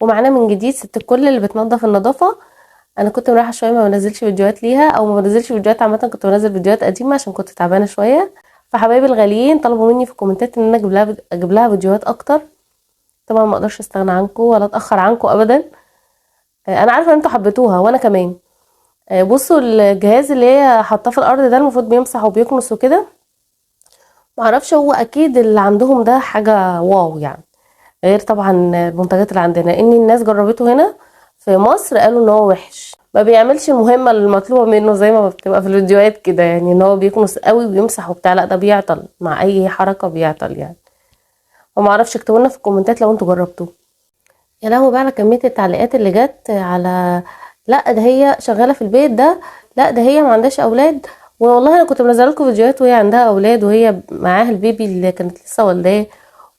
ومعانا من جديد ست الكل اللي بتنظف النظافه. انا كنت مريحه شويه ما بنزلش فيديوهات ليها او ما بنزلش فيديوهات عامه، كنت بنزل فيديوهات قديمه عشان كنت تعبانه شويه. فحبايبي الغاليين طلبوا مني في الكومنتات ان انا اجيب لها فيديوهات اكتر. طبعا ما اقدرش استغنى عنكم ولا اتاخر عنكم ابدا. انا عارفه ان انتوا حبيتوها وانا كمان. بصوا الجهاز اللي هي حاطاه في الارض ده المفروض بيمسح وبيكنس وكده. معرفش، هو اكيد اللي عندهم ده حاجه واو يعني، غير طبعا المنتجات اللي عندنا. ان الناس جربته هنا في مصر قالوا ان هو وحش، ما بيعملش المهمه المطلوبه منه زي ما بتبقى في الفيديوهات كده، يعني ان هو بيكنس قوي وبيمسح وبتاع. لا، ده بيعطل مع اي حركه بيعطل يعني. وما اعرفش، اكتبوا لنا في الكومنتات لو انتوا جربتوه. يا لهوي بقى على كميه التعليقات اللي جت على لا ده هي شغاله في البيت ده، لا ده هي ما عندهاش اولاد. والله انا كنت منزله لكم فيديوهات وهي عندها اولاد وهي معاها البيبي اللي كانت لسه والداه.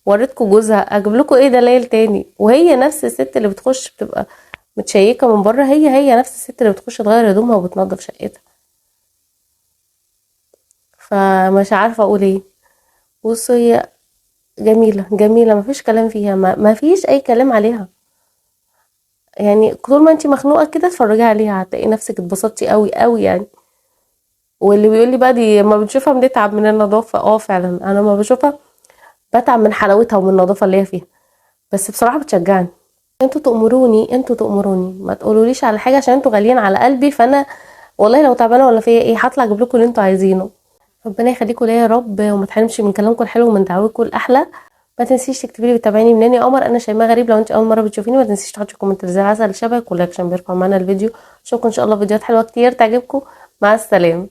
وريتكم جوزها، اجيب لكم ايه دلائل تاني؟ وهي نفس الست اللي بتخش بتبقى متشيكه من بره، هي نفس الست اللي بتخش تغير هدومها وبتنظف شقتها. فمش عارفه اقول ايه. بصوا، هي جميله جميله، مفيش كلام فيها، ما فيش اي كلام عليها. يعني طول ما انتي مخنوقه كده اتفرجي عليها هتلاقي نفسك اتبسطتي قوي قوي يعني. واللي بيقول لي بقى دي ما بنشوفها بنتعب من النظافه، فعلا انا ما بشوفها بتعب من حلاوتها ومن النظافه اللي هي فيها. بس بصراحه بتشجعني. انتوا تأمروني ما تقولوليش على حاجه عشان انتوا غاليين على قلبي. فانا والله لو تعبانه ولا فيا ايه هطلع اجيب لكم اللي انتوا عايزينه. ربنا يخليكم ليا يا رب، وما تحرمش من كلامكم الحلو ومن دعواتكم الاحلى. ما تنسيش تكتبي لي بتابعيني منين يا قمر، انا شيماء غريب. لو انت اول مره بتشوفيني ما تنسيش تحطي كومنت زي العسل شبك ولايك عشان بيرفع معانا الفيديو. اشوفكم ان شاء الله فيديوهات حلوه كتير تعجبكم. مع السلامه.